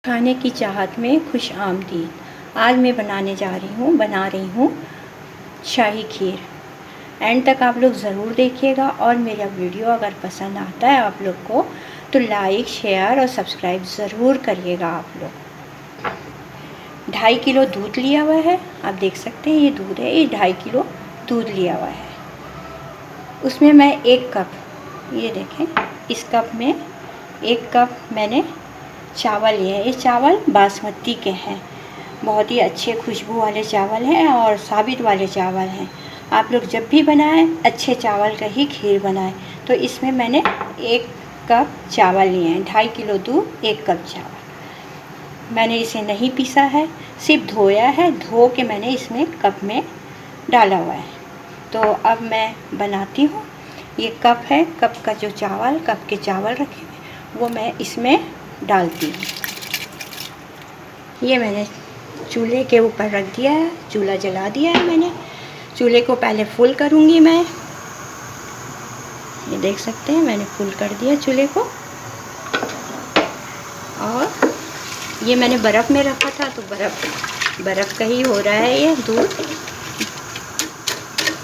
खाने की चाहत में खुश आमदीद। आज मैं बना रही हूँ शाही खीर। एंड तक आप लोग ज़रूर देखिएगा और मेरा वीडियो अगर पसंद आता है आप लोग को तो लाइक, शेयर और सब्सक्राइब ज़रूर करिएगा आप लोग। 2.5 किलो दूध लिया हुआ है, आप देख सकते हैं ये दूध है, ये 2.5 किलो दूध लिया हुआ है। उसमें मैं 1 कप, ये देखें, इस कप में 1 कप मैंने चावल लिए हैं। ये चावल बासमती के हैं, बहुत ही अच्छे खुशबू वाले चावल हैं और साबित वाले चावल हैं। आप लोग जब भी बनाएं अच्छे चावल का ही खीर बनाएं। तो इसमें मैंने 1 कप चावल लिए हैं, 2.5 किलो दूध, 1 कप चावल। मैंने इसे नहीं पीसा है, सिर्फ धोया है, धो के मैंने इसमें कप में डाला हुआ है। तो अब मैं बनाती हूँ। ये कप है, कप का जो चावल, कप के चावल रखे हुए वो मैं इसमें डालती हूँ। ये मैंने चूल्हे के ऊपर रख दिया है, चूल्हा जला दिया है मैंने। चूल्हे को पहले फुल करूँगी मैं। ये देख सकते हैं मैंने फुल कर दिया चूल्हे को। और ये मैंने बर्फ़ में रखा था तो बर्फ़ का ही हो रहा है ये दूध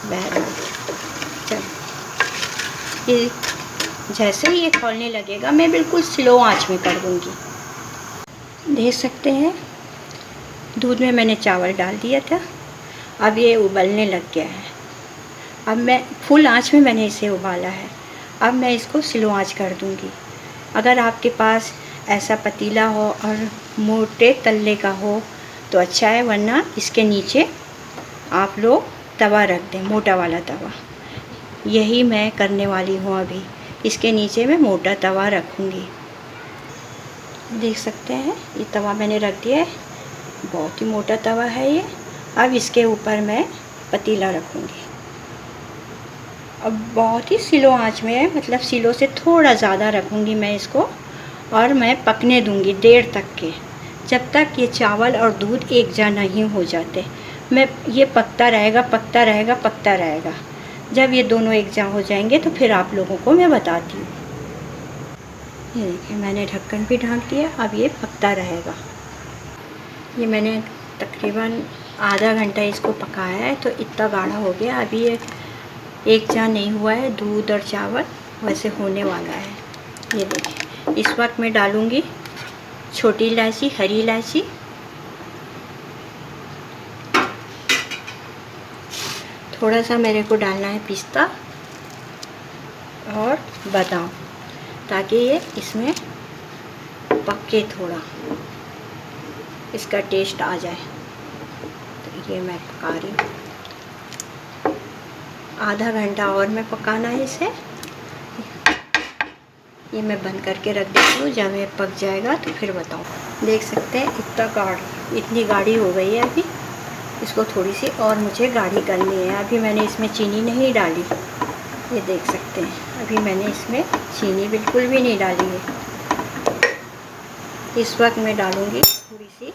बह रहा है। चल, ये जैसे ही ये खौलने लगेगा मैं बिल्कुल स्लो आंच में कर दूँगी। देख सकते हैं दूध में मैंने चावल डाल दिया था, अब ये उबलने लग गया है। अब मैं फुल आंच में मैंने इसे उबाला है, अब मैं इसको स्लो आंच कर दूँगी। अगर आपके पास ऐसा पतीला हो और मोटे तल्ले का हो तो अच्छा है, वरना इसके नीचे आप लोग तवा रख दें, मोटा वाला तवा। यही मैं करने वाली हूँ अभी, इसके नीचे मैं मोटा तवा रखूँगी। देख सकते हैं ये तवा मैंने रख दिया है, बहुत ही मोटा तवा है ये। अब इसके ऊपर मैं पतीला रखूँगी। अब बहुत ही स्लो आंच में है, मतलब स्लो से थोड़ा ज़्यादा रखूँगी मैं इसको, और मैं पकने दूँगी देर तक के, जब तक ये चावल और दूध एक जा नहीं हो जाते। मैं ये पकता रहेगा, पकता रहेगा, पकता रहेगा। जब ये दोनों एक जा हो जाएंगे तो फिर आप लोगों को मैं बताती हूँ। ये देखिए मैंने ढक्कन भी ढक दिया, अब ये पकता रहेगा। ये मैंने तकरीबन आधा घंटा इसको पकाया है तो इतना गाढ़ा हो गया। अभी ये एक जा नहीं हुआ है, दूध और चावल वैसे होने वाला है। ये देखिए इस वक्त मैं डालूँगी छोटी इलायची, हरी इलायची, थोड़ा सा मेरे को डालना है पिस्ता और बादाम, ताकि ये इसमें पके, थोड़ा इसका टेस्ट आ जाए। तो ये मैं पका रही हूँ, आधा घंटा और मैं पकाना है इसे। ये मैं बंद करके रख देती हूँ, जब ये पक जाएगा तो फिर बताऊँ। देख सकते हैं इतनी गाढ़ी हो गई है। अभी इसको थोड़ी सी और मुझे गाढ़ी करनी है। अभी मैंने इसमें चीनी नहीं डाली, ये देख सकते हैं अभी मैंने इसमें चीनी बिल्कुल भी नहीं डाली है। इस वक्त मैं डालूँगी थोड़ी सी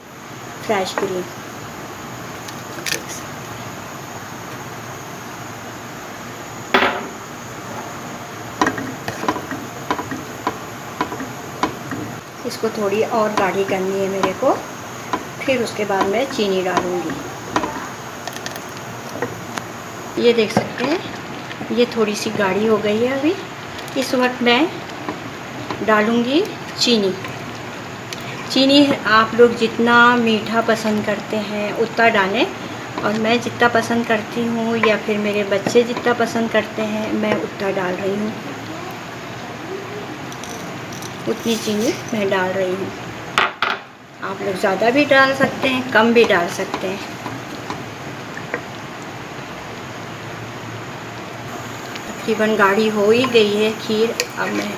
फ्रेश क्रीम। इसको थोड़ी और गाढ़ी करनी है मेरे को, फिर उसके बाद मैं चीनी डालूँगी। ये देख सकते हैं ये थोड़ी सी गाढ़ी हो गई है। अभी इस वक्त मैं डालूँगी चीनी। चीनी आप लोग जितना मीठा पसंद करते हैं उतना डालें, और मैं जितना पसंद करती हूँ या फिर मेरे बच्चे जितना पसंद करते हैं मैं उतना डाल रही हूँ, उतनी चीनी मैं डाल रही हूँ। आप लोग ज़्यादा भी डाल सकते हैं, कम भी डाल सकते हैं। तकरीबन गाढ़ी हो ही गई है खीर, अब मैं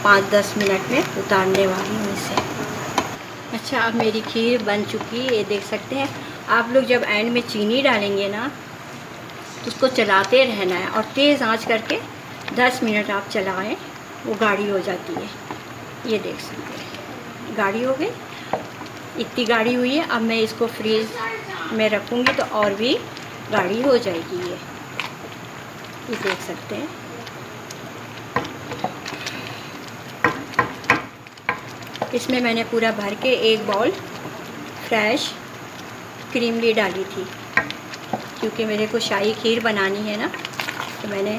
5-10 मिनट में उतारने वाली हूँ इसे। अच्छा, अब मेरी खीर बन चुकी है, ये देख सकते हैं। आप लोग जब एंड में चीनी डालेंगे ना तो उसको चलाते रहना है, और तेज़ आंच करके 10 मिनट आप चलाएं, वो गाढ़ी हो जाती है। ये देख सकते हैं गाढ़ी हो गई, इतनी गाढ़ी हुई है। अब मैं इसको फ्रीज में रखूँगी तो और भी गाढ़ी हो जाएगी ये देख सकते हैं। इसमें मैंने पूरा भर के 1 बाउल फ्रेश क्रीम डाली थी, क्योंकि मेरे को शाही खीर बनानी है ना, तो मैंने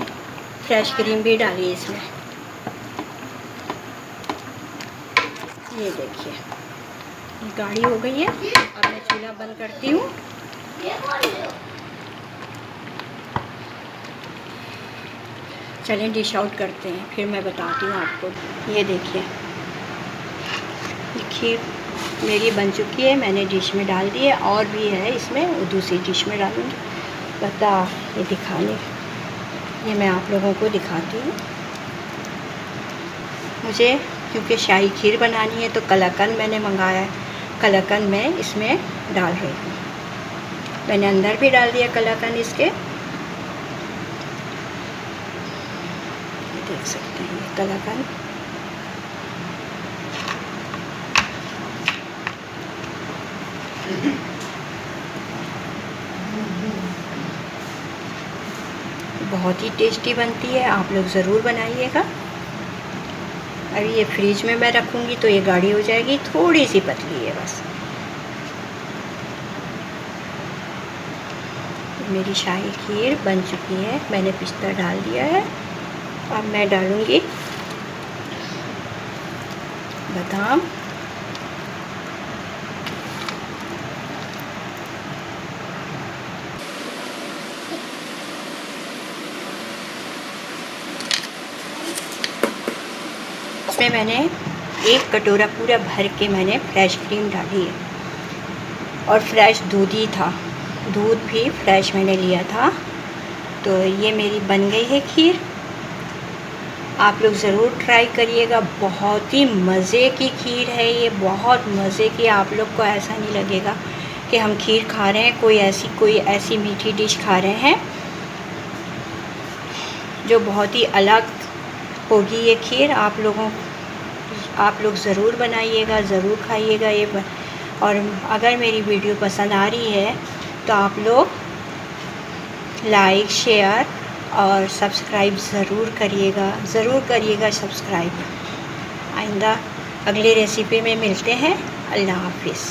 फ्रेश क्रीम भी डाली इसमें। ये देखिए गाढ़ी हो गई है। अब मैं चूल्हा बंद करती हूँ। चलें डिश आउट करते हैं, फिर मैं बताती हूँ आपको। ये देखिए खीर मेरी बन चुकी है, मैंने डिश में डाल दी है, और भी है इसमें, वो दूसरी डिश में डालूँगी। बता ये दिखाने, ये मैं आप लोगों को दिखाती हूँ। मुझे क्योंकि शाही खीर बनानी है तो कलाकंद मैंने मंगाया है, कलाकंद मैं इसमें डाल रही हूँ। मैंने अंदर भी डाल दिया कलाकंद इसके, देख सकते हैं ये कलाकंद। बहुत ही टेस्टी बनती है, आप लोग ज़रूर बनाइएगा। अभी ये फ्रिज में मैं रखूँगी तो ये गाढ़ी हो जाएगी, थोड़ी सी पतली है बस। मेरी शाही खीर बन चुकी है, मैंने पिस्ता डाल दिया है। अब मैं डालूँगी बादाम, इसमें मैंने 1 कटोरा पूरा भर के मैंने फ्रेश क्रीम डाली है, और फ्रेश दूध ही था, दूध भी फ्रेश मैंने लिया था। तो ये मेरी बन गई है खीर। आप लोग ज़रूर ट्राई करिएगा, बहुत ही मज़े की खीर है ये, बहुत मज़े की। आप लोग को ऐसा नहीं लगेगा कि हम खीर खा रहे हैं, कोई ऐसी मीठी डिश खा रहे हैं, जो बहुत ही अलग होगी ये खीर। आप लोग ज़रूर बनाइएगा, ज़रूर खाइएगा ये। और अगर मेरी वीडियो पसंद आ रही है तो आप लोग लाइक, शेयर और सब्सक्राइब ज़रूर करिएगा सब्सक्राइब। आइंदा अगली रेसिपी में मिलते हैं। अल्लाह हाफिज़।